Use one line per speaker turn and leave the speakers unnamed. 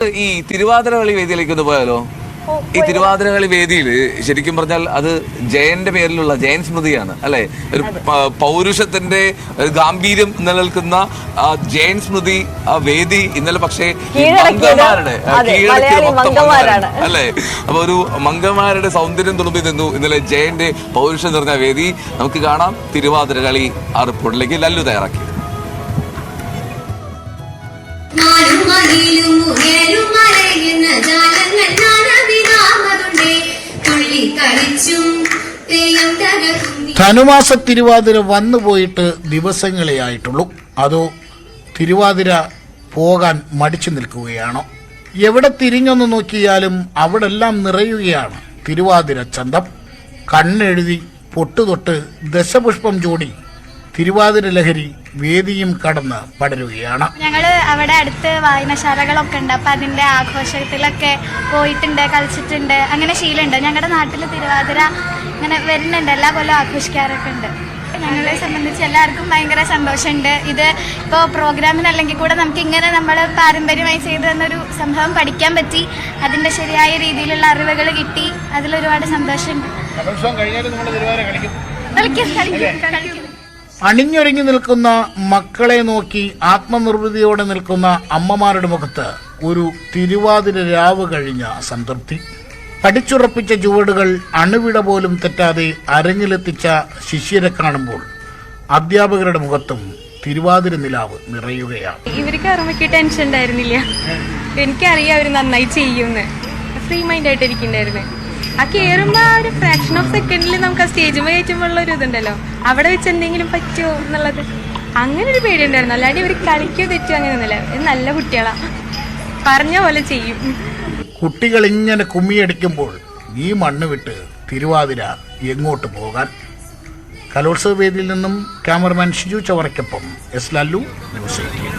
ഈ തിരുവാതിര കളി വേദിയിലേക്ക് ഒന്ന് പോയാലോ? ഈ തിരുവാതിര കളി വേദിയിൽ ശരിക്കും പറഞ്ഞാൽ അത് ജയന്റെ പേരിലുള്ള ജയൻ സ്മൃതിയാണ് അല്ലെ? ഒരു പൗരുഷത്തിന്റെ ഗാംഭീര്യം നിലനിൽക്കുന്ന ജയൻ സ്മൃതി വേദി ഇന്നലെ പക്ഷേ മംഗമാരുടെ അല്ലെ? അപ്പൊ ഒരു മംഗമാരുടെ സൗന്ദര്യം തുളുമ്പി നിന്നു ഇന്നലെ ജയന്റെ പൗരുഷം നിറഞ്ഞ വേദി. നമുക്ക് കാണാം തിരുവാതിര കളി ആ റിപ്പോർട്ടിലേക്ക് ലല്ലു തയ്യാറാക്കി.
ധനുമാസ തിരുവാതിര വന്നുപോയിട്ട് ദിവസങ്ങളെ ആയിട്ടുള്ളൂ. അതോ തിരുവാതിര പോകാൻ മടിച്ചു നിൽക്കുകയാണോ? എവിടെ തിരിഞ്ഞൊന്ന് നോക്കിയാലും അവിടെല്ലാം നിറയുകയാണ് തിരുവാതിര ചന്തം. കണ്ണെഴുതി പൊട്ടുതൊട്ട് ദശപുഷ്പം ചൂടി തിരുവാതിര ലഹരി വേദിയും കടന്ന് പടരുകയാണ്.
ഞങ്ങള് അവിടെ അടുത്ത് വായനശാലകളൊക്കെ ഉണ്ട്. അപ്പൊ അതിന്റെ ആഘോഷത്തിലൊക്കെ പോയിട്ടുണ്ട്, കളിച്ചിട്ടുണ്ട്. അങ്ങനെ ശീലമുണ്ട്. ഞങ്ങളുടെ നാട്ടിൽ തിരുവാതിര ഇങ്ങനെ വരുന്നുണ്ട്, എല്ലാ കൊല്ലം ആഘോഷിക്കാറൊക്കെ ഉണ്ട്. ഞങ്ങളെ സംബന്ധിച്ച് എല്ലാവർക്കും ഭയങ്കര സന്തോഷമുണ്ട്. ഇത് ഇപ്പോൾ പ്രോഗ്രാമിനല്ലെങ്കിൽ കൂടെ നമുക്ക് ഇങ്ങനെ നമ്മൾ പാരമ്പര്യമായി ചെയ്തു തന്നൊരു സംഭവം പഠിക്കാൻ പറ്റി. അതിന്റെ ശരിയായ രീതിയിലുള്ള അറിവുകൾ കിട്ടി. അതിലൊരുപാട് സന്തോഷമുണ്ട്. കളിക്കും.
അണിഞ്ഞൊരുങ്ങി നിൽക്കുന്ന മക്കളെ നോക്കി ആത്മനിർവൃതിയോടെ നിൽക്കുന്ന അമ്മമാരുടെ മുഖത്ത് ഒരു തിരുവാതിര രാവ് കഴിഞ്ഞ സംതൃപ്തി. പഠിച്ചുറപ്പിച്ച ചുവടുകൾ അണുവിട പോലും തെറ്റാതെ അരങ്ങിലെത്തിച്ച ശിഷ്യരെ കാണുമ്പോൾ അധ്യാപകരുടെ മുഖത്തും തിരുവാതിര നിലാവ് നിറയുകയാണ്.
ഇവർക്ക് അറമയ്ക്ക് ടെൻഷൻ ഉണ്ടായിരുന്നില്ല. എനിക്കറിയാം അവർ നന്നായി ചെയ്യുമെന്ന്. ഫ്രീ മൈൻഡ് ആയിട്ട് ഇരിക്കുന്നുണ്ടായിരുന്നു. ആ കയറുമ്പോൾ ആ ഒരു ഫ്രാക്ഷൻ ഓഫ് സെക്കൻഡിൽ നമുക്ക് ആ സ്റ്റേജ് കയറ്റുമ്പോഴുള്ള ഒരു ഇതുണ്ടല്ലോ, അവിടെ വെച്ച് എന്തെങ്കിലും പറ്റുമോ എന്നുള്ളത്, അങ്ങനെ ഒരു പേടി ഉണ്ടായിരുന്നു. അല്ലാണ്ട് ഇവർ കളിക്കോ തെറ്റോ അങ്ങനെയൊന്നുമില്ല. നല്ല കുട്ടികളാ, പറഞ്ഞ പോലെ ചെയ്യും.
കുട്ടികൾ ഇങ്ങനെ കുമ്മിയടിക്കുമ്പോൾ ഈ മണ്ണ് വിട്ട് തിരുവാതിര എങ്ങോട്ട് പോകാൻ? കലോത്സവ വേദിയിൽ നിന്നും ക്യാമറമാൻ ഷിജു ചവറയ്ക്കൊപ്പം എസ് ലല്ലു, ന്യൂസ് 18.